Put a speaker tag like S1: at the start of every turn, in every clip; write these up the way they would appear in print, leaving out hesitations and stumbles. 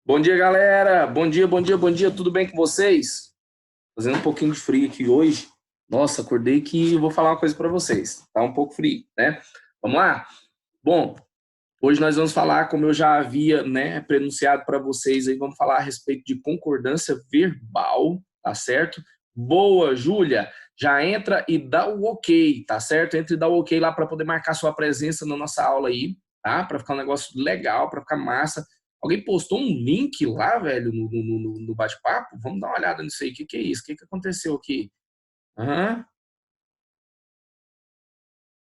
S1: Bom dia, galera. Bom dia, bom dia, bom dia. Tudo bem com vocês? Fazendo um pouquinho de frio aqui hoje. Nossa, acordei que eu vou falar uma coisa para vocês. Tá um pouco frio, né? Vamos lá? Bom, hoje nós vamos falar, como eu já havia, né, prenunciado para vocês aí, vamos falar a respeito de concordância verbal, tá certo? Boa, Júlia. Já entra e dá o ok, tá certo? Entra e dá o ok lá para poder marcar sua presença na nossa aula aí, tá? Para ficar um negócio legal, para ficar massa. Alguém postou um link lá, velho, no bate-papo? Vamos dar uma olhada nisso aí. O que é isso? O que aconteceu aqui? Aham.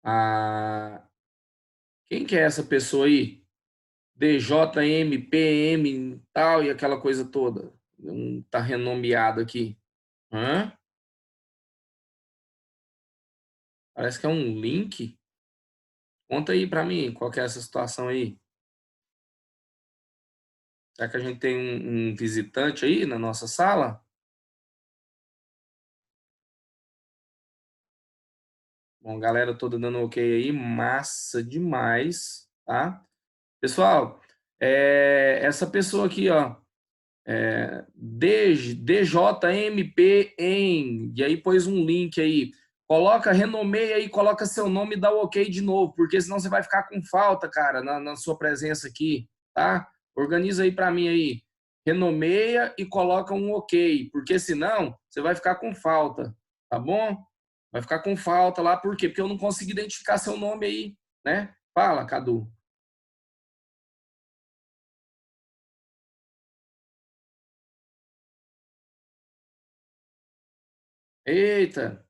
S1: Ah, quem que é essa pessoa aí? DJM, PM, tal, e aquela coisa toda. Não tá renomeado aqui. Hã? Parece que é um link. Conta aí pra mim, qual que é essa situação aí? Será que a gente tem um visitante aí na nossa sala? Bom, galera toda dando ok aí, massa demais, tá? Pessoal, essa pessoa aqui, ó, DJMP e aí pôs um link aí. Coloca, renomeia aí, coloca seu nome e dá o ok de novo, porque senão você vai ficar com falta, cara, na sua presença aqui, tá? Organiza aí para mim aí. Renomeia e coloca um ok, porque senão você vai ficar com falta, tá bom? Vai ficar com falta lá, por quê? Porque eu não consigo identificar seu nome aí, né? Fala, Cadu. Eita,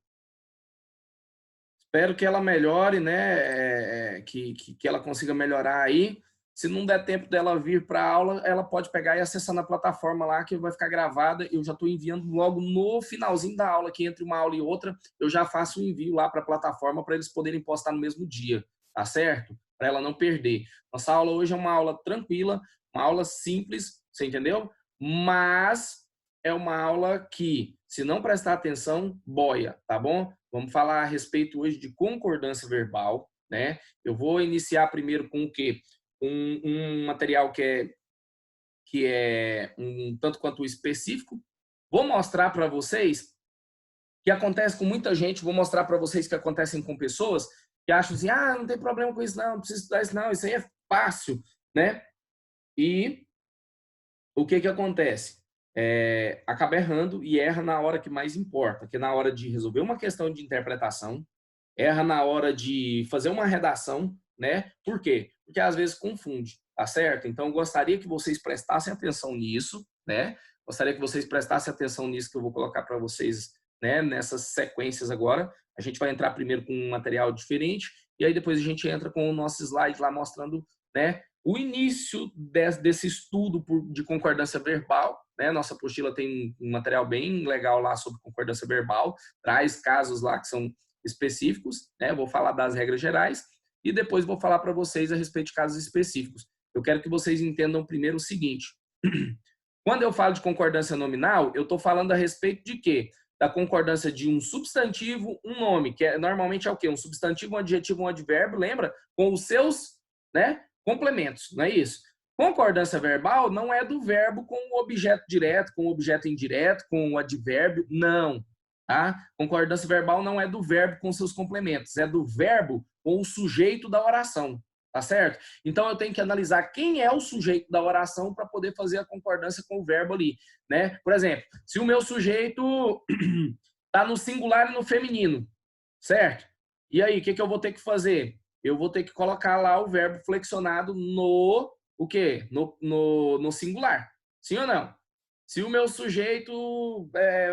S1: espero que ela melhore, né? Que ela consiga melhorar aí. Se não der tempo dela vir para a aula, ela pode pegar e acessar na plataforma lá, que vai ficar gravada. Eu já estou enviando logo no finalzinho da aula, que entre uma aula e outra, eu já faço o envio lá para a plataforma para eles poderem postar no mesmo dia, tá certo? Para ela não perder. Nossa aula hoje é uma aula tranquila, uma aula simples, você entendeu? Mas é uma aula que, se não prestar atenção, boia, tá bom? Vamos falar a respeito hoje de concordância verbal, né? Eu vou iniciar primeiro com o quê? Um material que é um tanto quanto específico. Vou mostrar para vocês que acontece com muita gente, vou mostrar para vocês que acontecem com pessoas que acham assim, ah, não tem problema com isso não, não precisa estudar isso não, isso aí é fácil, né? E o que acontece? Acaba errando e erra na hora que mais importa, que é na hora de resolver uma questão de interpretação, erra na hora de fazer uma redação, né? Por quê? Porque às vezes confunde, tá certo? Então, eu gostaria que vocês prestassem atenção nisso, né? Gostaria que vocês prestassem atenção nisso que eu vou colocar para vocês, né? Nessas sequências agora. A gente vai entrar primeiro com um material diferente e aí depois a gente entra com o nosso slide lá mostrando, né? O início desse estudo de concordância verbal, né? Nossa apostila tem um material bem legal lá sobre concordância verbal, traz casos lá que são específicos, né? Vou falar das regras gerais e depois vou falar para vocês a respeito de casos específicos. Eu quero que vocês entendam primeiro o seguinte: quando eu falo de concordância nominal, eu estou falando a respeito de quê? Da concordância de um substantivo, um nome, que normalmente é o quê? Um substantivo, um adjetivo, um advérbio, lembra? Com os seus, né, complementos, não é isso? Concordância verbal não é do verbo com o objeto direto, com o objeto indireto, com o advérbio, não. Tá? Concordância verbal não é do verbo com seus complementos, é do verbo com o sujeito da oração, tá certo? Então eu tenho que analisar quem é o sujeito da oração para poder fazer a concordância com o verbo ali, né? Por exemplo, se o meu sujeito está no singular e no feminino, certo? E aí, o que eu vou ter que fazer? Eu vou ter que colocar lá o verbo flexionado no o quê? No singular. Sim ou não? Se o meu sujeito,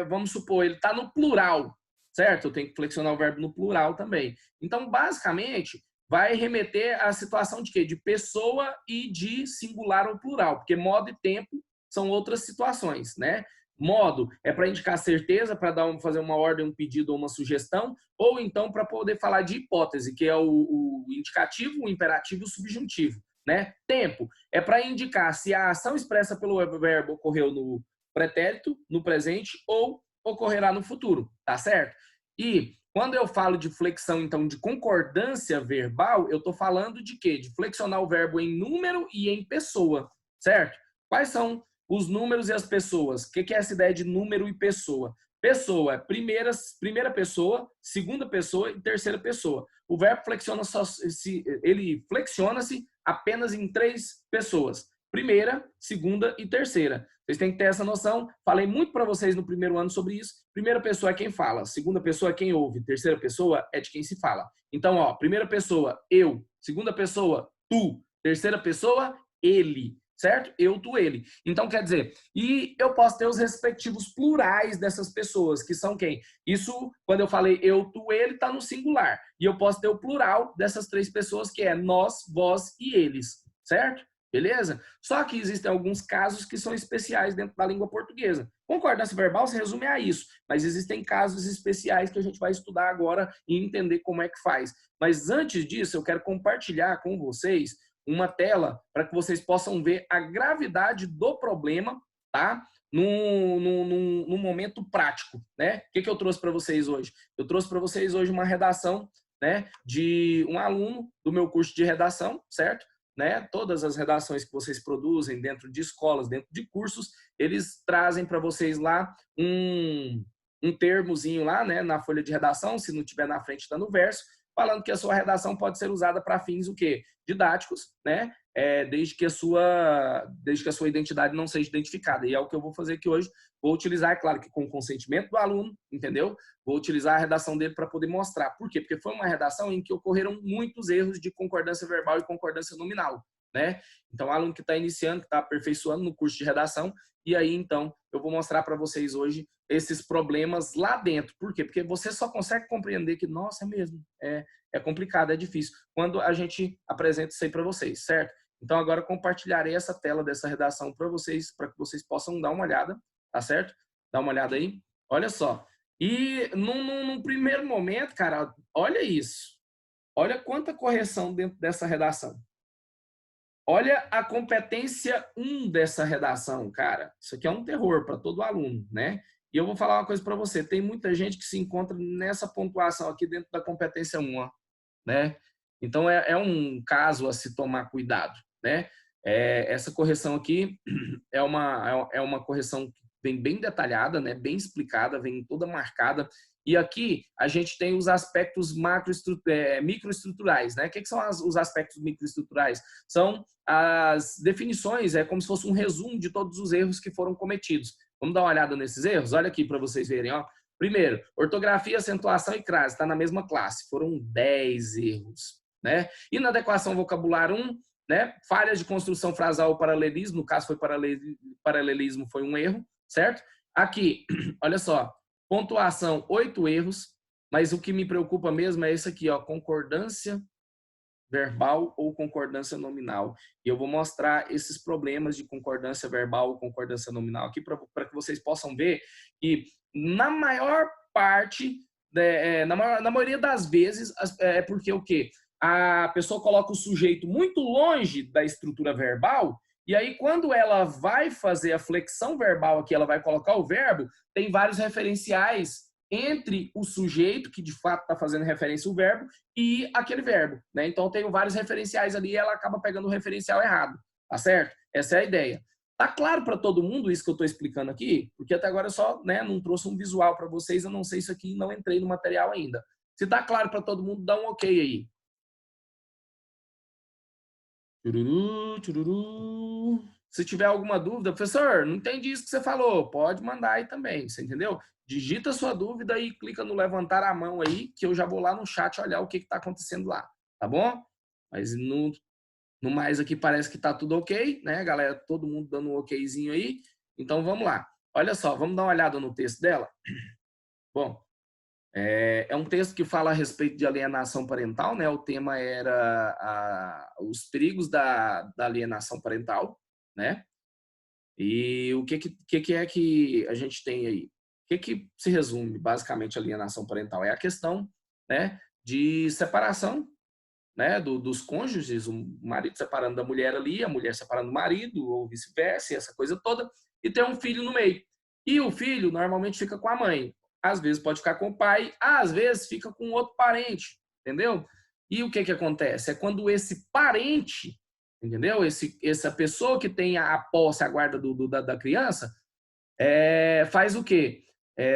S1: vamos supor, ele está no plural, certo? Eu tenho que flexionar o verbo no plural também. Então, basicamente, vai remeter à situação de quê? De pessoa e de singular ou plural, porque modo e tempo são outras situações, né? Modo é para indicar certeza, para fazer uma ordem, um pedido ou uma sugestão, ou então para poder falar de hipótese, que é o indicativo, o imperativo e o subjuntivo. Né? Tempo é para indicar se a ação expressa pelo verbo ocorreu no pretérito, no presente ou ocorrerá no futuro, tá certo? E quando eu falo de flexão, então, de concordância verbal, eu estou falando de quê? De flexionar o verbo em número e em pessoa, certo? Quais são os números e as pessoas. O que é essa ideia de número e pessoa? Pessoa é primeira pessoa, segunda pessoa e terceira pessoa. O verbo ele flexiona-se apenas em 3 pessoas. Primeira, segunda e terceira. Vocês têm que ter essa noção. Falei muito para vocês no primeiro ano sobre isso. Primeira pessoa é quem fala, segunda pessoa é quem ouve, terceira pessoa é de quem se fala. Então, ó, primeira pessoa, eu. Segunda pessoa, tu. Terceira pessoa, ele. Certo? Eu, tu, ele. Então, quer dizer, e eu posso ter os respectivos plurais dessas pessoas, que são quem? Isso, quando eu falei eu, tu, ele, está no singular. E eu posso ter o plural dessas 3 pessoas, que é nós, vós e eles. Certo? Beleza? Só que existem alguns casos que são especiais dentro da língua portuguesa. Concordância verbal se resume a isso, mas existem casos especiais que a gente vai estudar agora e entender como é que faz. Mas antes disso, eu quero compartilhar com vocês uma tela para que vocês possam ver a gravidade do problema, tá? Num momento prático, né? O que eu trouxe para vocês hoje? Eu trouxe para vocês hoje uma redação, né, de um aluno do meu curso de redação, certo? Né? Todas as redações que vocês produzem dentro de escolas, dentro de cursos, eles trazem para vocês lá um termozinho lá, né, na folha de redação, se não tiver na frente está no verso, falando que a sua redação pode ser usada para fins o quê? Didáticos, né? Desde que a sua identidade não seja identificada. E é o que eu vou fazer aqui hoje. Vou utilizar, é claro que com o consentimento do aluno, entendeu? Vou utilizar a redação dele para poder mostrar. Por quê? Porque foi uma redação em que ocorreram muitos erros de concordância verbal e concordância nominal, né? Então, o aluno que está iniciando, que está aperfeiçoando no curso de redação, e aí, então, eu vou mostrar para vocês hoje esses problemas lá dentro. Por quê? Porque você só consegue compreender que, nossa, é mesmo, é complicado, é difícil, quando a gente apresenta isso aí para vocês, certo? Então, agora compartilharei essa tela dessa redação para que vocês possam dar uma olhada, tá certo? Dá uma olhada aí. Olha só. E num primeiro momento, cara, olha isso. Olha quanta correção dentro dessa redação. Olha a competência 1 dessa redação, cara. Isso aqui é um terror para todo aluno, né? E eu vou falar uma coisa para você. Tem muita gente que se encontra nessa pontuação aqui dentro da competência 1, ó, né? Então, é um caso a se tomar cuidado, né? Essa correção aqui é uma correção que vem bem detalhada, né? Bem explicada, vem toda marcada. E aqui a gente tem os aspectos microestruturais, né? O que são os aspectos microestruturais? São as definições, é como se fosse um resumo de todos os erros que foram cometidos. Vamos dar uma olhada nesses erros? Olha aqui para vocês verem, ó. Primeiro, ortografia, acentuação e crase, está na mesma classe. Foram 10 erros, né? Inadequação vocabular 1, né? Falhas de construção frasal ou paralelismo, no caso foi paralelismo, foi um erro, certo? Aqui, olha só, pontuação 8 erros, mas o que me preocupa mesmo é esse aqui, ó, concordância verbal ou concordância nominal. E eu vou mostrar esses problemas de concordância verbal ou concordância nominal aqui para que vocês possam ver que na maior parte, na maioria das vezes, é porque o quê? A pessoa coloca o sujeito muito longe da estrutura verbal e aí quando ela vai fazer a flexão verbal aqui, ela vai colocar o verbo, tem vários referenciais entre o sujeito, que de fato está fazendo referência ao verbo, e aquele verbo, né? Então, eu tenho vários referenciais ali e ela acaba pegando o referencial errado, tá certo? Essa é a ideia. Tá claro para todo mundo isso que eu estou explicando aqui? Porque até agora eu só, né, não trouxe um visual para vocês, eu não sei isso aqui, não entrei no material ainda. Se tá claro para todo mundo, dá um ok aí. Chururu, chururu. Se tiver alguma dúvida, professor, não entendi isso que você falou, pode mandar aí também, você entendeu? Digita a sua dúvida e clica no levantar a mão aí, que eu já vou lá no chat olhar o que está acontecendo lá, tá bom? Mas no mais aqui parece que está tudo ok, né, galera? Todo mundo dando um okzinho aí. Então vamos lá. Olha só, vamos dar uma olhada no texto dela? Bom, é um texto que fala a respeito de alienação parental, né? O tema era os perigos da alienação parental, né? E o que é que a gente tem aí? O que se resume basicamente a alienação parental? É a questão, né, de separação, né, dos cônjuges, o marido separando da mulher ali, a mulher separando do marido, ou vice-versa, essa coisa toda, e tem um filho no meio. E o filho normalmente fica com a mãe. Às vezes pode ficar com o pai, às vezes fica com outro parente, entendeu? E o que acontece? É quando esse parente entendeu? Essa pessoa que tem a posse, a guarda da criança, faz o quê?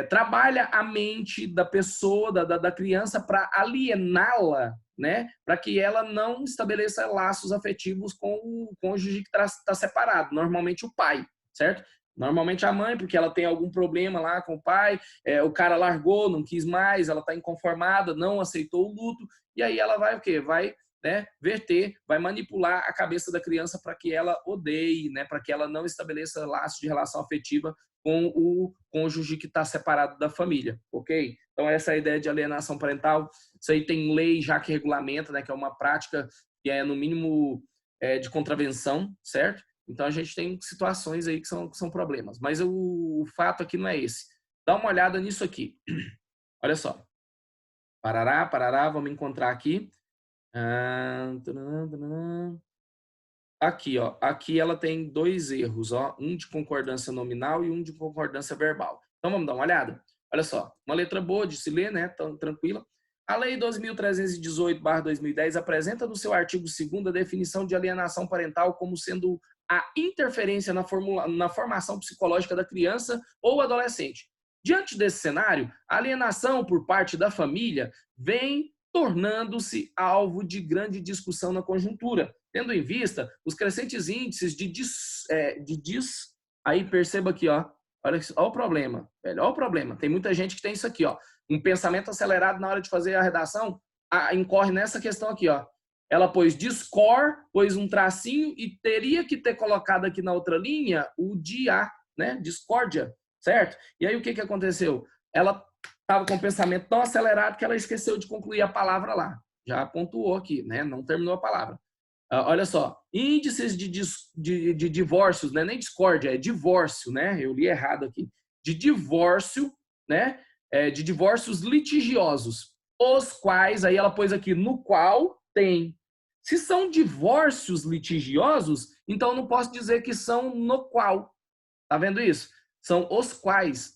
S1: Trabalha a mente da pessoa, da criança, para aliená-la, né? Para que ela não estabeleça laços afetivos com o cônjuge que está separado, normalmente o pai, certo? Normalmente a mãe, porque ela tem algum problema lá com o pai, o cara largou, não quis mais, ela está inconformada, não aceitou o luto, e aí ela vai o quê? Vai, né, verter, vai manipular a cabeça da criança para que ela odeie, né, para que ela não estabeleça laços de relação afetiva com o cônjuge que está separado da família, ok? Então, essa é a ideia de alienação parental. Isso aí tem lei já que regulamenta, né, que é uma prática que é, no mínimo, de contravenção, certo? Então, a gente tem situações aí que são problemas. Mas o fato aqui não é esse. Dá uma olhada nisso aqui. Olha só. Parará, parará, vamos encontrar aqui. Aqui, ó. Aqui ela tem dois erros, ó. Um de concordância nominal e um de concordância verbal. Então vamos dar uma olhada? Olha só, uma letra boa de se ler, né? Tão tranquila. A Lei 2.318/2010 apresenta no seu artigo 2º a definição de alienação parental como sendo a interferência na formação psicológica da criança ou adolescente. Diante desse cenário, a alienação por parte da família vem tornando-se alvo de grande discussão na conjuntura, tendo em vista os crescentes índices aí perceba aqui, ó, olha o problema, velho, olha o problema. Tem muita gente que tem isso aqui, ó, um pensamento acelerado na hora de fazer a redação, incorre nessa questão aqui, ó. Ela pôs discord, pôs um tracinho e teria que ter colocado aqui na outra linha o dia, né? Discórdia, certo? E aí o que aconteceu? Ela estava com o pensamento tão acelerado que ela esqueceu de concluir a palavra lá. Já pontuou aqui, né? Não terminou a palavra. Olha só, índices de divórcios, né? Nem discórdia, é divórcio, né? Eu li errado aqui. De divórcio, né? De divórcios litigiosos, os quais, aí ela pôs aqui, no qual tem. Se são divórcios litigiosos, então eu não posso dizer que são no qual. Tá vendo isso? São os quais.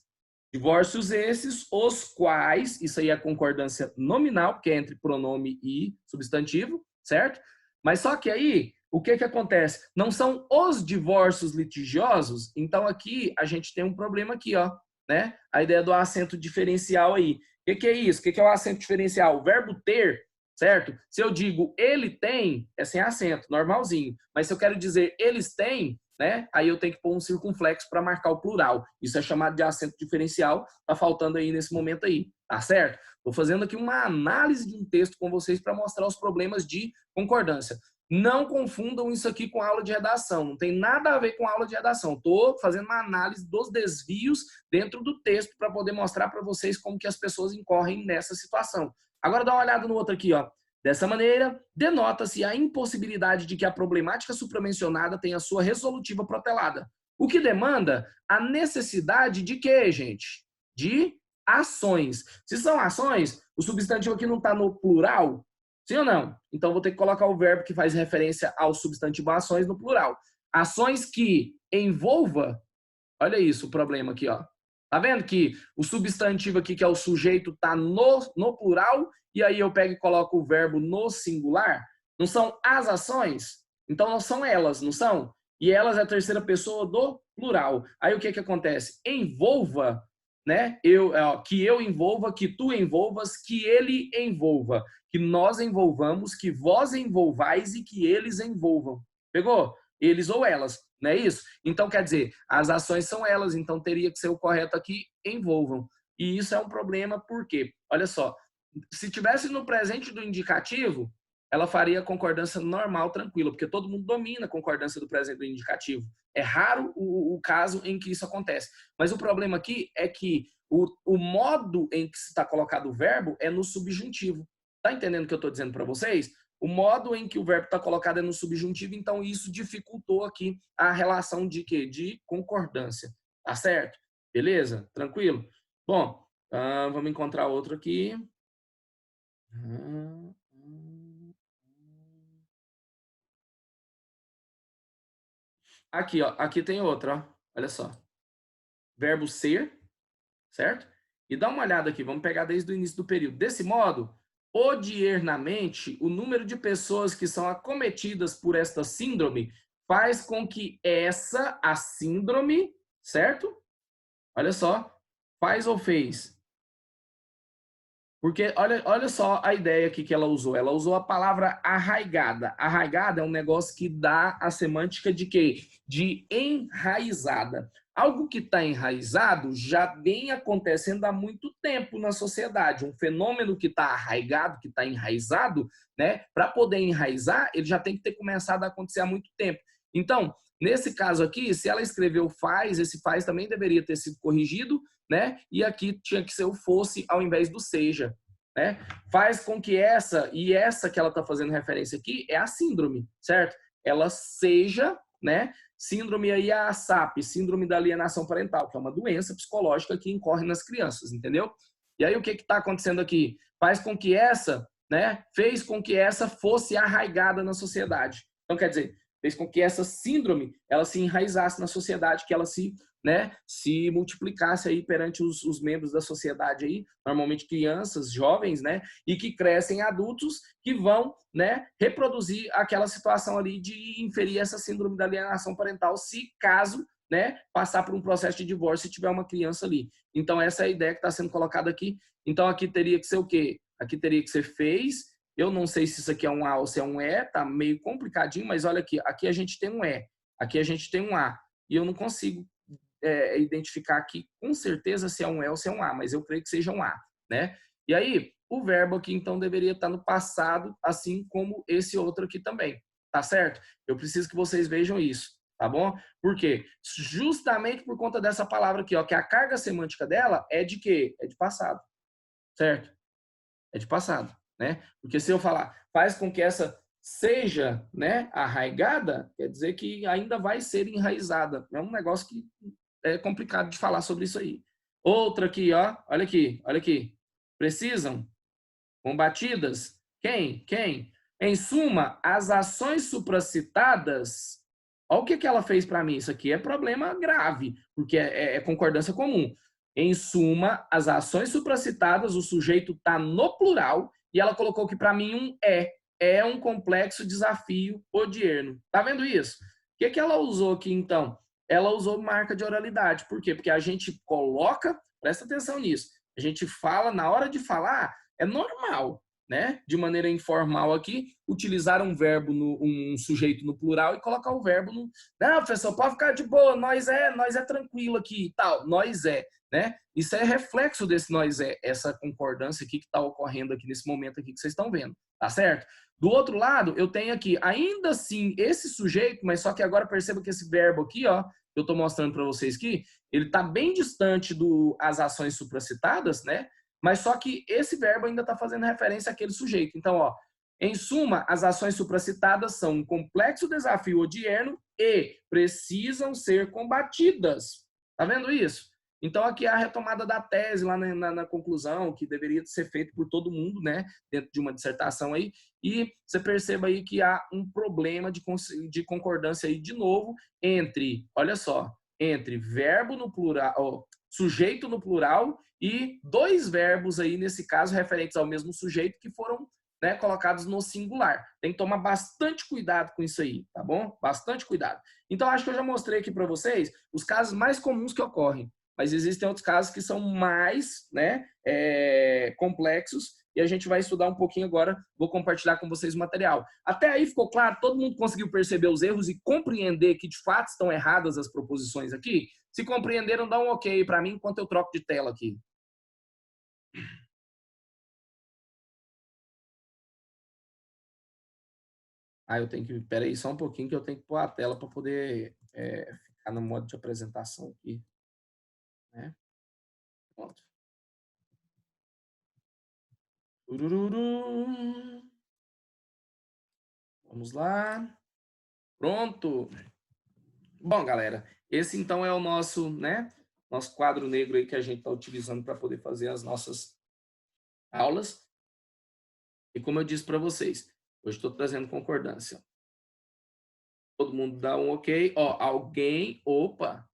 S1: Divórcios esses, os quais, isso aí é concordância nominal, porque é entre pronome e substantivo, certo? Mas só que aí, o que acontece? Não são os divórcios litigiosos, então aqui a gente tem um problema aqui, ó, né? A ideia do acento diferencial aí. O que é isso? O que é o acento diferencial? O verbo ter, certo? Se eu digo ele tem, é sem acento, normalzinho. Mas se eu quero dizer eles têm, né? Aí eu tenho que pôr um circunflexo para marcar o plural. Isso é chamado de acento diferencial. Tá faltando aí nesse momento aí, tá certo? Estou fazendo aqui uma análise de um texto com vocês para mostrar os problemas de concordância. Não confundam isso aqui com aula de redação. Não tem nada a ver com aula de redação. Estou fazendo uma análise dos desvios dentro do texto para poder mostrar para vocês como que as pessoas incorrem nessa situação. Agora dá uma olhada no outro aqui, ó. Dessa maneira, denota-se a impossibilidade de que a problemática supramencionada tenha sua resolutiva protelada, o que demanda a necessidade de quê, gente? De ações. Se são ações, o substantivo aqui não está no plural? Sim ou não? Então, vou ter que colocar o verbo que faz referência ao substantivo ações no plural. Ações que envolva, olha isso, o problema aqui, ó. Tá vendo que o substantivo aqui, que é o sujeito, está no plural, e aí eu pego e coloco o verbo no singular? Não são as ações? Então não são elas, não são? E elas é a terceira pessoa do plural. Aí o que acontece? Envolva, né? Que eu envolva, que tu envolvas, que ele envolva, que nós envolvamos, que vós envolvais e que eles envolvam. Pegou? Eles ou elas, não é isso? Então, quer dizer, as ações são elas, então teria que ser o correto aqui, envolvam. E isso é um problema, por quê? Olha só, se tivesse no presente do indicativo, ela faria concordância normal, tranquila, porque todo mundo domina a concordância do presente do indicativo. É raro o caso em que isso acontece. Mas o problema aqui é que o modo em que está colocado o verbo é no subjuntivo. Tá entendendo o que eu estou dizendo para vocês? O modo em que o verbo está colocado é no subjuntivo, então isso dificultou aqui a relação de quê? De concordância. Tá certo? Beleza? Tranquilo? Bom, vamos encontrar outro aqui. Aqui, ó. Aqui tem outro, ó. Olha só. Verbo ser, certo? E dá uma olhada aqui. Vamos pegar desde o início do período. Desse modo, odiernamente, o número de pessoas que são acometidas por esta síndrome faz com que a síndrome, certo? Olha só, faz ou fez? Porque olha só a ideia aqui que ela usou. Ela usou a palavra arraigada. Arraigada é um negócio que dá a semântica de quê? De enraizada. Algo que está enraizado já vem acontecendo há muito tempo na sociedade. Um fenômeno que está arraigado, que está enraizado, né? Para poder enraizar, ele já tem que ter começado a acontecer há muito tempo. Então, nesse caso aqui, se ela escreveu faz, esse faz também deveria ter sido corrigido, né? E aqui tinha que ser o fosse ao invés do seja, né? Faz com que essa que ela está fazendo referência aqui é a síndrome, certo? Ela seja, né? Síndrome aí é a SAP, síndrome da alienação parental, que é uma doença psicológica que incorre nas crianças, entendeu? E aí o que está acontecendo aqui? Faz com que essa, né? Fez com que essa fosse arraigada na sociedade. Então quer dizer, fez com que essa síndrome ela se enraizasse na sociedade, que ela se, né, se multiplicasse aí perante os membros da sociedade aí, normalmente crianças, jovens, né, e que crescem adultos que vão, né, reproduzir aquela situação ali de inferir essa síndrome da alienação parental, se caso, né, passar por um processo de divórcio e tiver uma criança ali. Então essa é a ideia que está sendo colocada aqui. Então aqui teria que ser o quê? Aqui teria que ser fez. Eu não sei se isso aqui é um A ou se é um E, tá meio complicadinho, mas olha aqui, aqui a gente tem um E, aqui a gente tem um A, e eu não consigo identificar aqui com certeza se é um E ou se é um A, mas eu creio que seja um A, né? E aí, o verbo aqui então deveria estar no passado, assim como esse outro aqui também, tá certo? Eu preciso que vocês vejam isso, tá bom? Por quê? Justamente por conta dessa palavra aqui, ó, que a carga semântica dela é de quê? É de passado, certo? É de passado, né? Porque se eu falar, faz com que essa seja, né, arraigada, quer dizer que ainda vai ser enraizada. É um negócio que é complicado de falar sobre isso aí. Outra aqui, ó, olha aqui, olha aqui. Precisam combatidas? Quem? Quem? Em suma, as ações supracitadas. Olha o que ela fez para mim. Isso aqui é problema grave, porque é concordância comum. Em suma, as ações supracitadas, o sujeito está no plural e ela colocou que para mim um é. É um complexo desafio odierno. Tá vendo isso? O que ela usou aqui então? Ela usou marca de oralidade. Por quê? Porque a gente coloca, presta atenção nisso, a gente fala, na hora de falar, é normal, né? De maneira informal aqui, utilizar um verbo, um sujeito no plural e colocar o verbo no... Não, professor, pode ficar de boa, nós é tranquilo aqui e tal, nós é, né? Isso é reflexo desse nós é, essa concordância aqui que está ocorrendo aqui nesse momento aqui que vocês estão vendo, tá certo? Do outro lado, eu tenho aqui, ainda assim, esse sujeito, mas só que agora perceba que esse verbo aqui, ó, eu estou mostrando para vocês aqui, ele está bem distante das ações supracitadas, né? Mas só que esse verbo ainda está fazendo referência àquele sujeito. Então, ó, em suma, as ações supracitadas são um complexo desafio odierno e precisam ser combatidas. Tá vendo isso? Então, aqui é a retomada da tese lá na conclusão, que deveria ser feito por todo mundo, né, dentro de uma dissertação aí, e você perceba aí que há um problema de concordância aí de novo entre, olha só, entre verbo no plural, ó, sujeito no plural e dois verbos aí, nesse caso, referentes ao mesmo sujeito que foram, né, colocados no singular. Tem que tomar bastante cuidado com isso aí, tá bom? Bastante cuidado. Então, acho que eu já mostrei aqui para vocês os casos mais comuns que ocorrem, mas existem outros casos que são mais, né, complexos, e a gente vai estudar um pouquinho agora, vou compartilhar com vocês o material. Até aí ficou claro? Todo mundo conseguiu perceber os erros e compreender que de fato estão erradas as proposições aqui? Se compreenderam, dá um ok para mim enquanto eu troco de tela aqui. Ah, eu tenho que... Espera aí só um pouquinho que eu tenho que pôr a tela para poder ficar no modo de apresentação aqui, né? Pronto. Turururu. Vamos lá. Pronto. Bom, galera, esse então é o nosso, né? Nosso quadro negro aí que a gente está utilizando para poder fazer as nossas aulas. E como eu disse para vocês, hoje estou trazendo concordância. Todo mundo dá um ok. Ó, alguém, opa,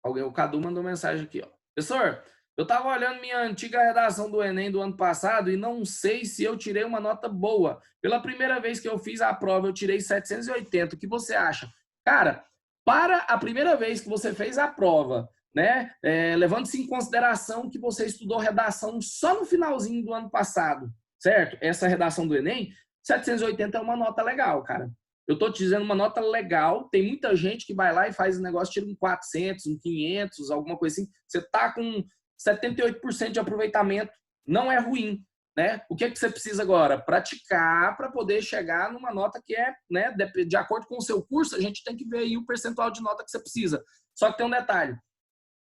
S1: alguém, o Cadu mandou mensagem aqui, ó. Professor, Eu estava olhando minha antiga redação do Enem do ano passado e não sei se eu tirei uma nota boa. Pela primeira vez que eu fiz a prova, eu tirei 780. O que você acha? Cara, para a primeira vez que você fez a prova, né, levando-se em consideração que você estudou redação só no finalzinho do ano passado, certo? Essa redação do Enem, 780 é uma nota legal, cara. Eu tô te dizendo uma nota legal. Tem muita gente que vai lá e faz o negócio, tira um 400, um 500, alguma coisa assim. Você tá com 78% de aproveitamento, não é ruim, né? O que você precisa agora? Praticar para poder chegar numa nota que é, né, de acordo com o seu curso, a gente tem que ver aí o percentual de nota que você precisa. Só que tem um detalhe,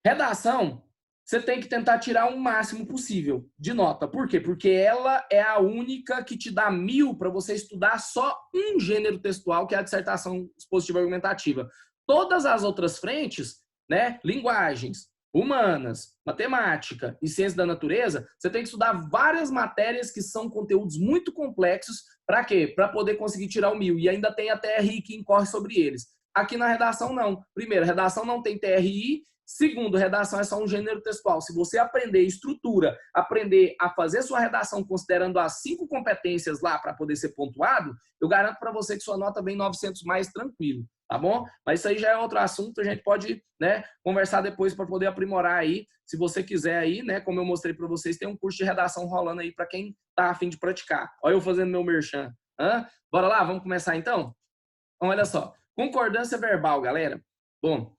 S1: redação, você tem que tentar tirar o máximo possível de nota. Por quê? Porque ela é a única que te dá 1.000 para você estudar só um gênero textual, que é a dissertação expositiva argumentativa. Todas as outras frentes, né, linguagens, humanas, matemática e ciência da natureza, você tem que estudar várias matérias que são conteúdos muito complexos. Para quê? Para poder conseguir tirar o 1.000. E ainda tem a TRI que incorre sobre eles. Aqui na redação, não. Primeiro, redação não tem TRI. Segundo, redação é só um gênero textual. Se você aprender estrutura, aprender a fazer sua redação considerando as 5 competências lá para poder ser pontuado, eu garanto para você que sua nota vem 900 mais tranquilo, tá bom? Mas isso aí já é outro assunto, a gente pode, né, conversar depois para poder aprimorar aí. Se você quiser aí, né, como eu mostrei para vocês, tem um curso de redação rolando aí para quem tá a fim de praticar. Olha eu fazendo meu merchan. Bora lá, vamos começar então? Então, olha só. Concordância verbal, galera. Bom,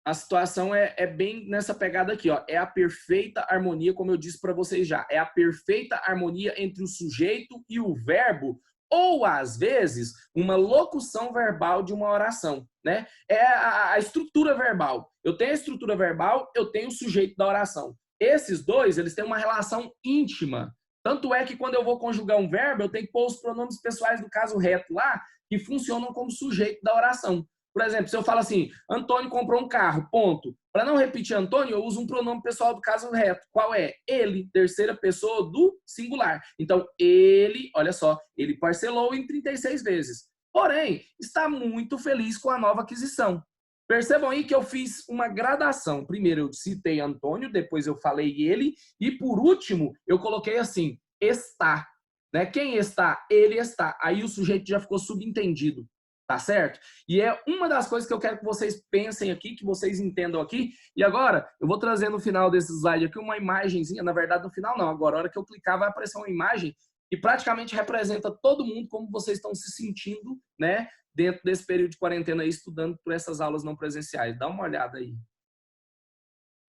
S1: a situação é bem nessa pegada aqui, ó. É a perfeita harmonia, como eu disse para vocês já. É a perfeita harmonia entre o sujeito e o verbo, ou às vezes uma locução verbal de uma oração, né? É a estrutura verbal. Eu tenho a estrutura verbal, eu tenho o sujeito da oração. Esses dois, eles têm uma relação íntima. Tanto é que quando eu vou conjugar um verbo, eu tenho que pôr os pronomes pessoais do caso reto lá, que funcionam como sujeito da oração. Por exemplo, se eu falo assim, Antônio comprou um carro, ponto. Para não repetir Antônio, eu uso um pronome pessoal do caso reto. Qual é? Ele, terceira pessoa do singular. Então, ele, olha só, ele parcelou em 36 vezes. Porém, está muito feliz com a nova aquisição. Percebam aí que eu fiz uma gradação. Primeiro eu citei Antônio, depois eu falei ele, e por último eu coloquei assim, está. Né? Quem está? Ele está. Aí o sujeito já ficou subentendido. Tá certo? E é uma das coisas que eu quero que vocês pensem aqui, que vocês entendam aqui. E agora, eu vou trazer no final desse slide aqui uma imagenzinha. Na verdade, no final não. Agora, a hora que eu clicar, vai aparecer uma imagem que praticamente representa todo mundo, como vocês estão se sentindo, né? Dentro desse período de quarentena aí, estudando por essas aulas não presenciais. Dá uma olhada aí.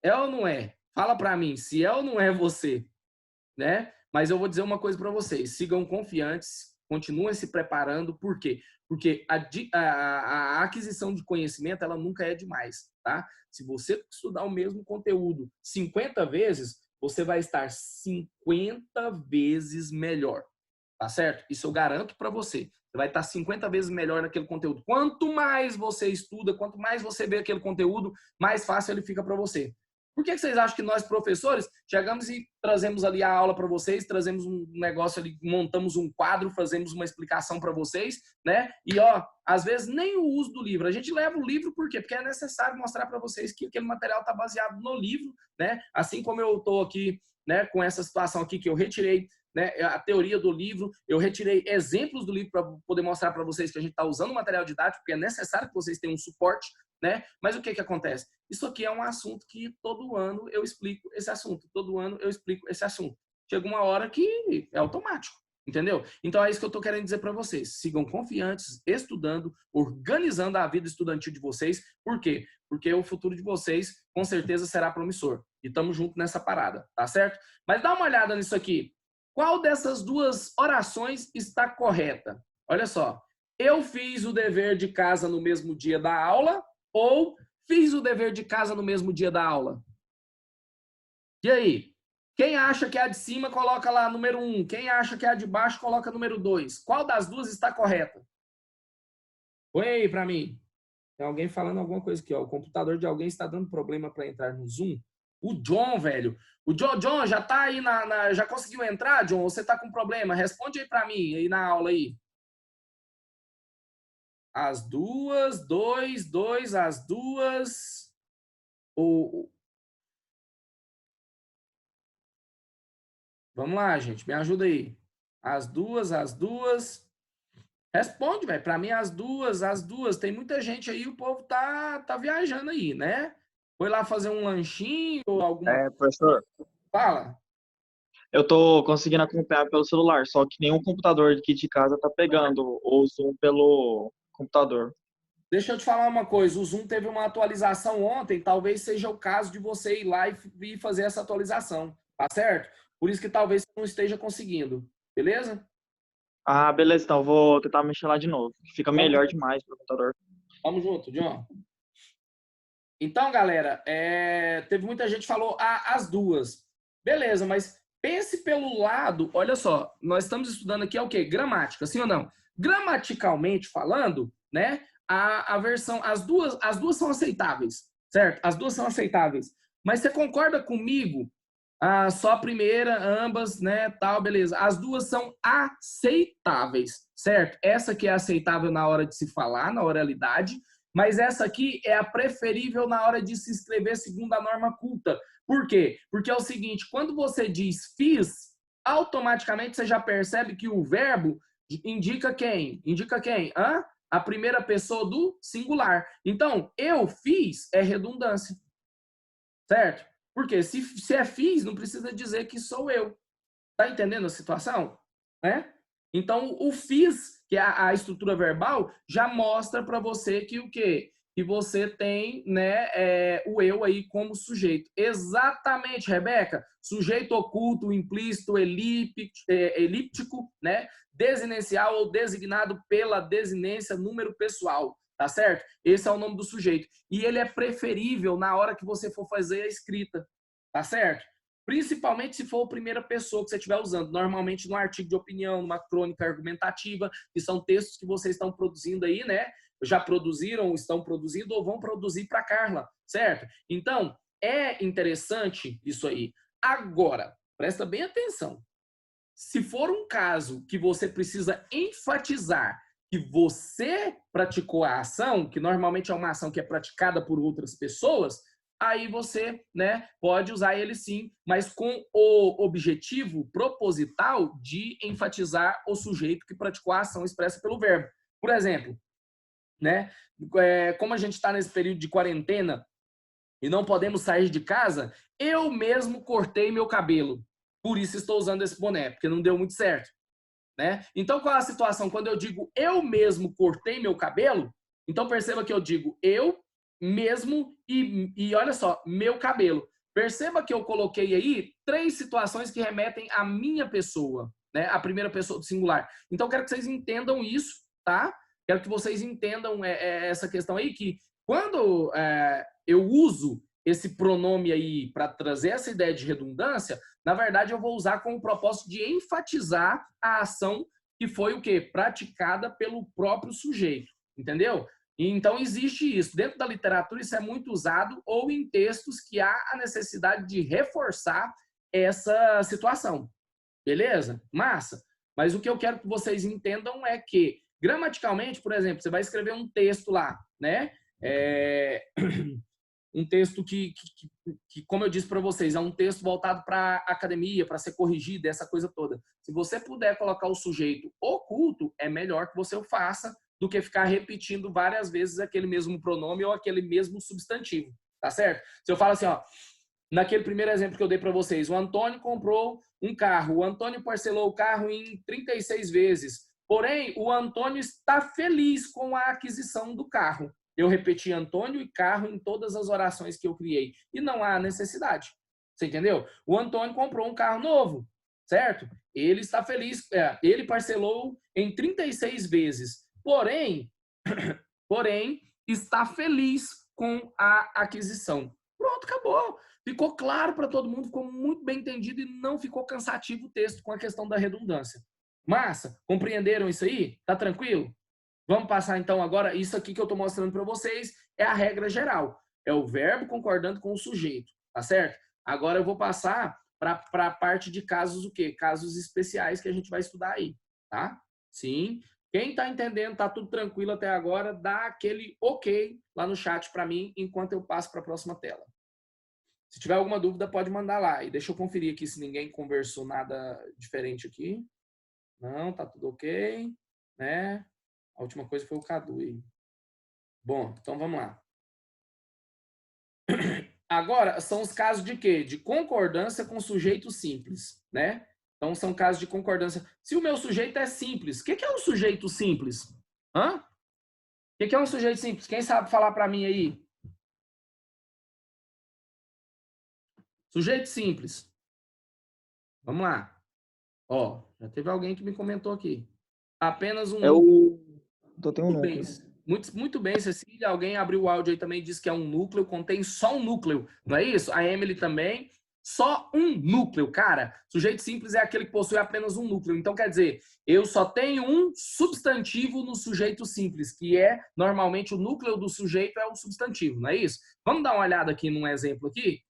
S1: É ou não é? Fala pra mim, se é ou não é você, né? Mas eu vou dizer uma coisa para vocês: sigam confiantes, continuem se preparando. Por quê? Porque a aquisição de conhecimento ela nunca é demais, tá? Se você estudar o mesmo conteúdo 50 vezes, você vai estar 50 vezes melhor, tá certo? Isso eu garanto para você. Você vai estar 50 vezes melhor naquele conteúdo. Quanto mais você estuda, quanto mais você vê aquele conteúdo, mais fácil ele fica para você. Por que vocês acham que nós, professores, chegamos e trazemos ali a aula para vocês, trazemos um negócio ali, montamos um quadro, fazemos uma explicação para vocês, né? E, ó, às vezes nem o uso do livro. A gente leva o livro por quê? Porque é necessário mostrar para vocês que aquele material está baseado no livro, né? Assim como eu estou aqui, né, com essa situação aqui que eu retirei, né, a teoria do livro, eu retirei exemplos do livro para poder mostrar para vocês que a gente está usando o material didático, porque é necessário que vocês tenham um suporte, né? Mas o que acontece? Isso aqui é um assunto que todo ano eu explico esse assunto, todo ano eu explico esse assunto. Chega uma hora que é automático, entendeu? Então é isso que eu estou querendo dizer para vocês. Sigam confiantes, estudando, organizando a vida estudantil de vocês. Por quê? Porque o futuro de vocês com certeza será promissor. E estamos juntos nessa parada, tá certo? Mas dá uma olhada nisso aqui. Qual dessas duas orações está correta? Olha só. Eu fiz o dever de casa no mesmo dia da aula ou fiz o dever de casa no mesmo dia da aula? E aí? Quem acha que é a de cima, coloca lá número 1. Quem acha que é a de baixo, coloca número 2. Qual das duas está correta? Põe aí para mim. Tem alguém falando alguma coisa aqui, ó. O computador de alguém está dando problema para entrar no Zoom. O John, velho. O John, já tá aí já conseguiu entrar, John? Ou você tá com problema? Responde aí para mim, aí na aula aí. As duas, dois, as duas. O, Vamos lá, gente, me ajuda aí. As duas, as duas. Responde, velho. Para mim, as duas, as duas. Tem muita gente aí, o povo tá viajando aí, né? Foi lá fazer um lanchinho ou alguma
S2: É,
S1: coisa.
S2: professor,
S1: Fala.
S2: eu tô conseguindo acompanhar pelo celular, só que nenhum computador aqui de casa tá pegando o Zoom pelo computador.
S1: Deixa eu te falar uma coisa. O Zoom teve uma atualização ontem. Talvez seja o caso de você ir lá e fazer essa atualização. Tá certo? Por isso que talvez você não esteja conseguindo. Beleza?
S2: Ah, beleza, então eu vou tentar mexer lá de novo. Fica
S1: Vamos
S2: melhor
S1: junto,
S2: demais pro computador.
S1: vamos junto, John. Então, galera, teve muita gente que falou as duas. Beleza, mas pense pelo lado, olha só, nós estamos estudando aqui é o quê? Gramática, sim ou não? Gramaticalmente falando, né? A versão, as duas são aceitáveis, certo? As duas são aceitáveis. Mas você concorda comigo? Só a primeira, ambas, né? Tal, beleza. As duas são aceitáveis, certo? Essa que é aceitável na hora de se falar, na oralidade, mas essa aqui é a preferível na hora de se escrever segundo a norma culta. Por quê? Porque é o seguinte, quando você diz fiz, automaticamente você já percebe que o verbo indica quem? Indica quem? A primeira pessoa do singular. Então, eu fiz é redundância, certo? Porque se é fiz, não precisa dizer que sou eu. Tá entendendo a situação? Né? Então, o fiz, que é a estrutura verbal, já mostra para você que o quê? Que você tem, né, o eu aí como sujeito. Exatamente, Rebeca. Sujeito oculto, implícito, elíptico, né? Desinencial ou designado pela desinência número pessoal. Tá certo? Esse é o nome do sujeito. E ele é preferível na hora que você for fazer a escrita. Tá certo? Principalmente se for a primeira pessoa que você estiver usando, normalmente num artigo de opinião, numa crônica argumentativa, que são textos que vocês estão produzindo aí, né? Já produziram, estão produzindo ou vão produzir para Carla, certo? Então, é interessante isso aí. Agora, presta bem atenção. Se for um caso que você precisa enfatizar que você praticou a ação, que normalmente é uma ação que é praticada por outras pessoas, aí você, né, pode usar ele sim, mas com o objetivo proposital de enfatizar o sujeito que praticou a ação expressa pelo verbo. Por exemplo, né, como a gente está nesse período de quarentena e não podemos sair de casa, eu mesmo cortei meu cabelo. Por isso estou usando esse boné, porque não deu muito certo. Né? Então, qual é a situação? Quando eu digo eu mesmo cortei meu cabelo, então perceba que eu digo eu mesmo e olha só, meu cabelo. Perceba que eu coloquei aí 3 situações que remetem à minha pessoa, né? A primeira pessoa do singular. Então, quero que vocês entendam isso, tá? Quero que vocês entendam essa questão aí, que quando eu uso esse pronome aí para trazer essa ideia de redundância, na verdade, eu vou usar com o propósito de enfatizar a ação que foi o quê? Praticada pelo próprio sujeito, entendeu? Então, existe isso. Dentro da literatura, isso é muito usado, ou em textos que há a necessidade de reforçar essa situação. Beleza? Massa. Mas o que eu quero que vocês entendam é que, gramaticalmente, por exemplo, você vai escrever um texto lá, né? Um texto que, como eu disse para vocês, é um texto voltado para academia, para ser corrigido, essa coisa toda. Se você puder colocar o sujeito oculto, é melhor que você o faça do que ficar repetindo várias vezes aquele mesmo pronome ou aquele mesmo substantivo, tá certo? Se eu falo assim, ó, naquele primeiro exemplo que eu dei para vocês, o Antônio comprou um carro, o Antônio parcelou o carro em 36 vezes, porém, o Antônio está feliz com a aquisição do carro. Eu repeti Antônio e carro em todas as orações que eu criei. E não há necessidade. Você entendeu? O Antônio comprou um carro novo, certo? Ele está feliz, ele parcelou em 36 vezes. Porém, está feliz com a aquisição. Pronto, acabou. Ficou claro para todo mundo, ficou muito bem entendido e não ficou cansativo o texto com a questão da redundância. Massa? Compreenderam isso aí? Tá tranquilo? Vamos passar então agora, isso aqui que eu estou mostrando para vocês é a regra geral. É o verbo concordando com o sujeito, tá certo? Agora eu vou passar para a parte de casos o quê? Casos especiais que a gente vai estudar aí, tá? Sim. Quem está entendendo, tá tudo tranquilo até agora, dá aquele ok lá no chat para mim enquanto eu passo para a próxima tela. Se tiver alguma dúvida, pode mandar lá. E deixa eu conferir aqui se ninguém conversou nada diferente aqui. Não, tá tudo ok, né? A última coisa foi o Cadu aí. Bom, então vamos lá. Agora, são os casos de quê? De concordância com sujeito simples, né? Então, são casos de concordância. Se o meu sujeito é simples, o que é um sujeito simples? Hã? O que é um sujeito simples? Quem sabe falar para mim aí? Sujeito simples. Vamos lá. Ó, já teve alguém que me comentou aqui. Apenas um
S2: É
S1: núcleo.
S2: o. Tem um
S1: Muito bem.
S2: núcleo.
S1: Muito bem, Cecília. Alguém abriu o áudio aí também e disse que é um núcleo, contém só um núcleo. Não é isso? A Emily também. Só um núcleo, cara. Sujeito simples é aquele que possui apenas um núcleo. Então, quer dizer, eu só tenho um substantivo no sujeito simples, que é, normalmente, o núcleo do sujeito é o substantivo, não é isso? Vamos dar uma olhada aqui num exemplo aqui?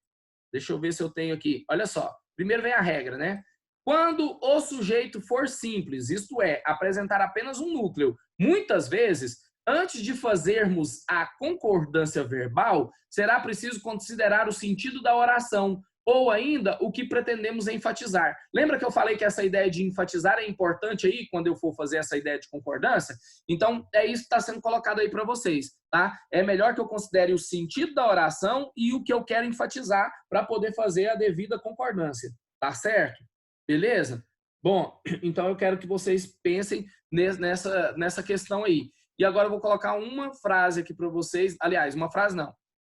S1: Deixa eu ver se eu tenho aqui. Olha só. Primeiro vem a regra, né? Quando o sujeito for simples, isto é, apresentar apenas um núcleo, muitas vezes, antes de fazermos a concordância verbal, será preciso considerar o sentido da oração, ou ainda o que pretendemos enfatizar. Lembra que eu falei que essa ideia de enfatizar é importante aí, quando eu for fazer essa ideia de concordância? Então, é isso que está sendo colocado aí para vocês, tá? É melhor que eu considere o sentido da oração e o que eu quero enfatizar para poder fazer a devida concordância, tá certo? Beleza? Bom, então eu quero que vocês pensem nessa questão aí. E agora eu vou colocar uma frase aqui para vocês. Aliás, uma frase não.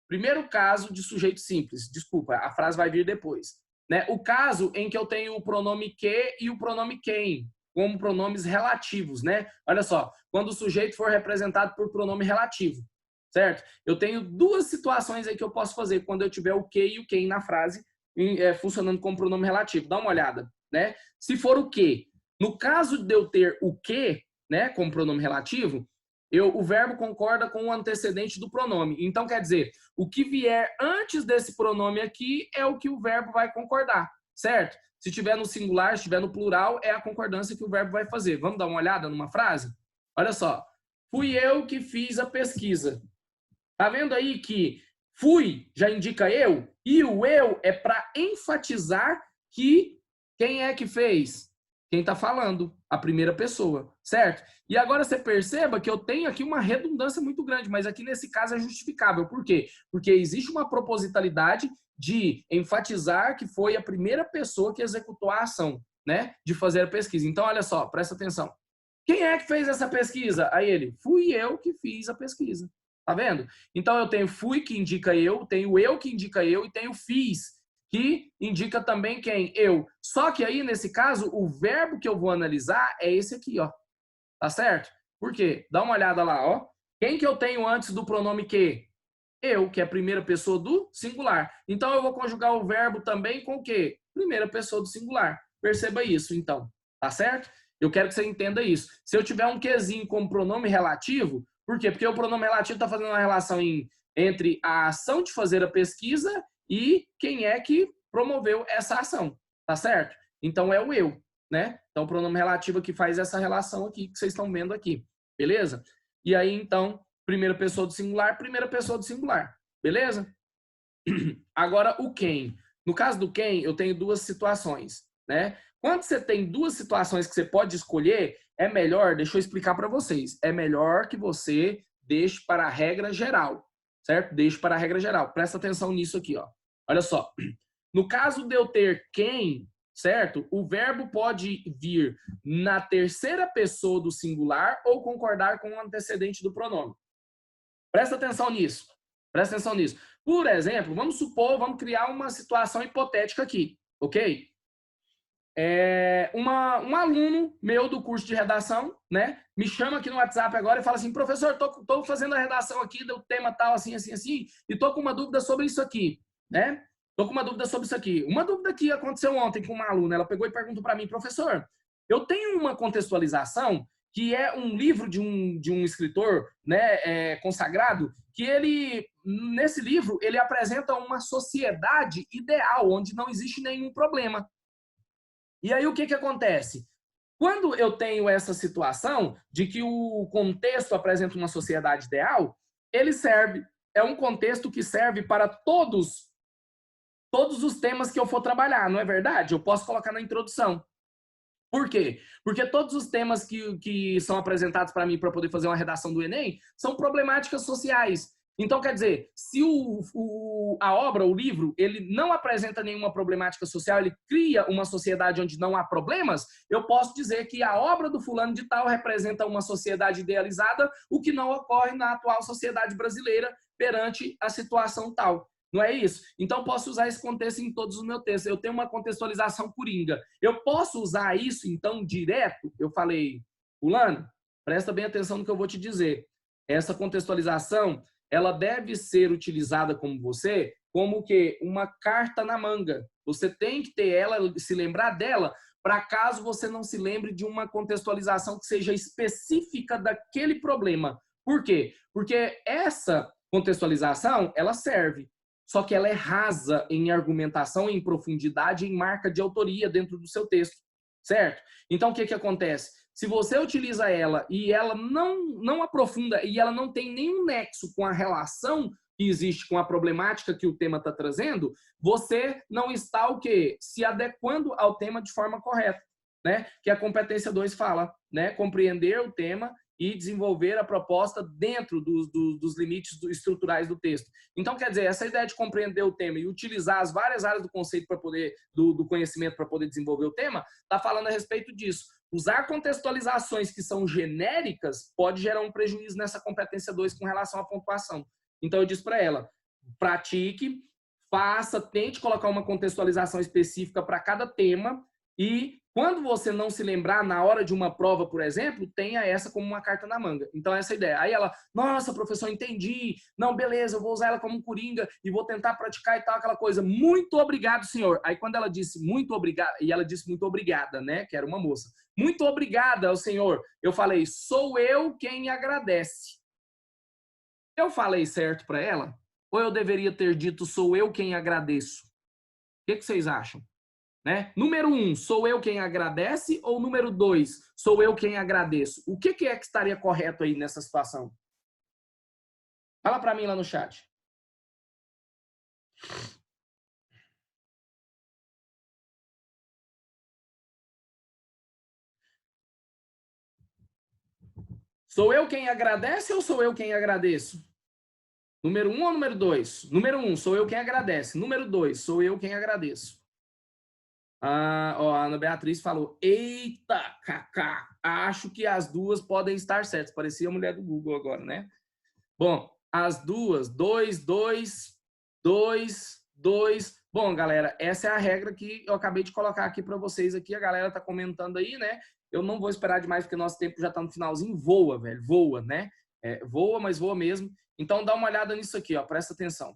S1: Primeiro caso de sujeito simples. Desculpa, a frase vai vir depois. Né? O caso em que eu tenho o pronome que e o pronome quem como pronomes relativos, né? Olha só, quando o sujeito for representado por pronome relativo, certo? Eu tenho duas situações aí que eu posso fazer quando eu tiver o que e o quem na frase funcionando como pronome relativo. Dá uma olhada, né? Se for o que, no caso de eu ter o que, né, como pronome relativo, o verbo concorda com o antecedente do pronome. Então, quer dizer, o que vier antes desse pronome aqui é o que o verbo vai concordar, certo? Se tiver no singular, se tiver no plural, é a concordância que o verbo vai fazer. Vamos dar uma olhada numa frase? Olha só. Fui eu que fiz a pesquisa. Tá vendo aí que fui já indica eu? E o eu é para enfatizar que quem é que fez? Quem está falando? A primeira pessoa, certo? E agora você perceba que eu tenho aqui uma redundância muito grande, mas aqui nesse caso é justificável. Por quê? Porque existe uma propositalidade de enfatizar que foi a primeira pessoa que executou a ação, né? De fazer a pesquisa. Então, olha só, presta atenção. Quem é que fez essa pesquisa? Aí ele, fui eu que fiz a pesquisa. Tá vendo? Então eu tenho fui que indica eu, tenho eu que indica eu e tenho fiz que indica também quem? Eu. Só que aí, nesse caso, o verbo que eu vou analisar é esse aqui, ó. Tá certo? Por quê? Dá uma olhada lá, ó. Quem que eu tenho antes do pronome que? Eu, que é a primeira pessoa do singular. Então eu vou conjugar o verbo também com o quê? Primeira pessoa do singular. Perceba isso, então. Tá certo? Eu quero que você entenda isso. Se eu tiver um quezinho como pronome relativo, por quê? Porque o pronome relativo está fazendo uma relação entre a ação de fazer a pesquisa e quem é que promoveu essa ação, tá certo? Então é o eu, né? Então o pronome relativo que faz essa relação aqui que vocês estão vendo aqui, beleza? E aí então, primeira pessoa do singular, primeira pessoa do singular, beleza? Agora o quem. No caso do quem, eu tenho duas situações, né? Quando você tem duas situações que você pode escolher, é melhor, deixa eu explicar para vocês, é melhor que você deixe para a regra geral, certo? Deixe para a regra geral. Presta atenção nisso aqui, ó. Olha só. No caso de eu ter quem, certo? O verbo pode vir na terceira pessoa do singular ou concordar com o antecedente do pronome. Presta atenção nisso. Presta atenção nisso. Por exemplo, vamos supor, vamos criar uma situação hipotética aqui, ok? Um aluno meu do curso de redação, né, me chama aqui no WhatsApp agora e fala assim, professor, tô fazendo a redação aqui do tema tal, assim, assim, assim, e tô com uma dúvida sobre isso aqui, né? Tô com uma dúvida sobre isso aqui. Uma dúvida que aconteceu ontem com uma aluna, ela pegou e perguntou para mim, professor, eu tenho uma contextualização que é um livro de um escritor, né, consagrado, que nesse livro, ele apresenta uma sociedade ideal, onde não existe nenhum problema. E aí o que acontece? Quando eu tenho essa situação de que o contexto apresenta uma sociedade ideal, ele serve, é um contexto que serve para todos todos os temas que eu for trabalhar, não é verdade? Eu posso colocar na introdução. Por quê? Porque todos os temas que são apresentados para mim para poder fazer uma redação do Enem são problemáticas sociais. Então, quer dizer, se a obra, o livro, ele não apresenta nenhuma problemática social, ele cria uma sociedade onde não há problemas, eu posso dizer que a obra do fulano de tal representa uma sociedade idealizada, o que não ocorre na atual sociedade brasileira perante a situação tal. Não é isso? Então, posso usar esse contexto em todos os meus textos. Eu tenho uma contextualização coringa. Eu posso usar isso, então, direto? Eu falei, fulano, presta bem atenção no que eu vou te dizer. Essa contextualização, ela deve ser utilizada como você, como que uma carta na manga. Você tem que ter ela, se lembrar dela, para caso você não se lembre de uma contextualização que seja específica daquele problema. Por quê? Porque essa contextualização, ela serve. Só que ela é rasa em argumentação, em profundidade, em marca de autoria dentro do seu texto, certo? Então, o que acontece? Se você utiliza ela e ela não aprofunda e ela não tem nenhum nexo com a relação que existe com a problemática que o tema está trazendo, você não está o quê? Se adequando ao tema de forma correta, né? Que a competência 2 fala, né? Compreender o tema e desenvolver a proposta dentro dos limites estruturais do texto. Então, quer dizer, essa ideia de compreender o tema e utilizar as várias áreas do conceito para poder, do conhecimento para poder desenvolver o tema, está falando a respeito disso. Usar contextualizações que são genéricas pode gerar um prejuízo nessa competência 2 com relação à pontuação. Então, eu disse para ela, pratique, faça, tente colocar uma contextualização específica para cada tema e quando você não se lembrar na hora de uma prova, por exemplo, tenha essa como uma carta na manga. Então, essa é a ideia. Aí ela, nossa, professor, entendi. Não, beleza, eu vou usar ela como um coringa e vou tentar praticar e tal, aquela coisa. Muito obrigado, senhor. Aí, quando ela disse muito obrigado, e ela disse muito obrigada, né, que era uma moça. Muito obrigada ao senhor. Eu falei, sou eu quem agradece. Eu falei certo para ela? Ou eu deveria ter dito, sou eu quem agradeço? O que vocês acham? Né? Número 1, sou eu quem agradece? Ou número 2, sou eu quem agradeço? O que é que estaria correto aí nessa situação? Fala para mim lá no chat. Sou eu quem agradece ou sou eu quem agradeço? Número 1 ou número 2? Número 1, sou eu quem agradece. Número 2, sou eu quem agradeço. A Ana Beatriz falou, eita, Cacá, acho que as duas podem estar certas. Parecia a mulher do Google agora, né? Bom, as duas, 2, 2, 2, 2. Bom, galera, essa é a regra que eu acabei de colocar aqui para vocês aqui. A galera tá comentando aí, né? Eu não vou esperar demais porque nosso tempo já tá no finalzinho. Voa, velho, voa, né? Voa, mas voa mesmo. Então dá uma olhada nisso aqui, ó, presta atenção.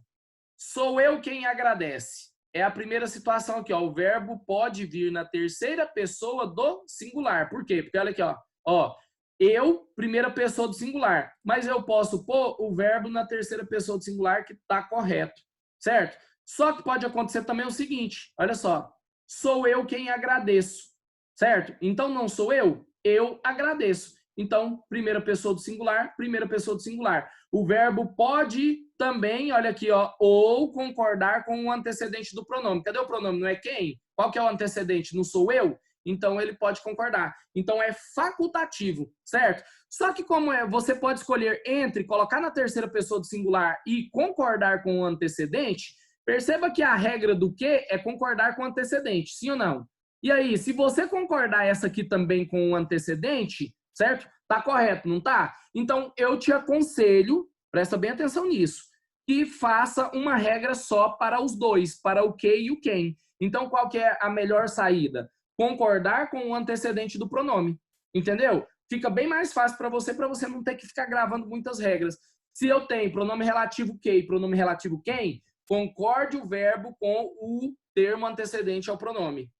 S1: Sou eu quem agradece. É a primeira situação aqui, ó. O verbo pode vir na terceira pessoa do singular. Por quê? Porque olha aqui, ó, eu, primeira pessoa do singular. Mas eu posso pôr o verbo na terceira pessoa do singular que está correto, certo? Só que pode acontecer também o seguinte, olha só. Sou eu quem agradeço, certo? Então não sou eu agradeço. Então, primeira pessoa do singular, primeira pessoa do singular. O verbo pode também, olha aqui, ó, ou concordar com o antecedente do pronome. Cadê o pronome? Não é quem? Qual que é o antecedente? Não sou eu? Então, ele pode concordar. Então, é facultativo, certo? Só que como você pode escolher entre colocar na terceira pessoa do singular e concordar com o antecedente, perceba que a regra do que é concordar com o antecedente, sim ou não? E aí, se você concordar essa aqui também com o antecedente, certo? Tá correto, não tá? Então, eu te aconselho, presta bem atenção nisso, que faça uma regra só para os dois, para o que e o quem. Então, qual que é a melhor saída? Concordar com o antecedente do pronome, entendeu? Fica bem mais fácil para você não ter que ficar gravando muitas regras. Se eu tenho pronome relativo que e pronome relativo quem, concorde o verbo com o termo antecedente ao pronome.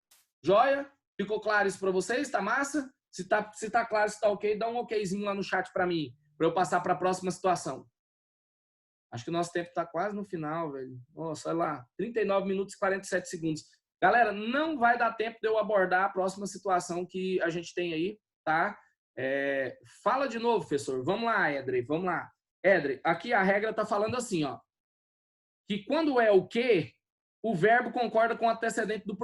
S1: Joia? Ficou claro isso para vocês? Tá massa? Se tá claro, se tá ok, dá um okzinho lá no chat para mim, para eu passar para a próxima situação. Acho que o nosso tempo tá quase no final, velho. Nossa, olha lá, 39 minutos e 47 segundos. Galera, não vai dar tempo de eu abordar a próxima situação que a gente tem aí, tá? Fala de novo, professor. Vamos lá, Edrey, vamos lá. Edrey, aqui a regra tá falando assim, ó, que quando é o que, o verbo concorda com o antecedente do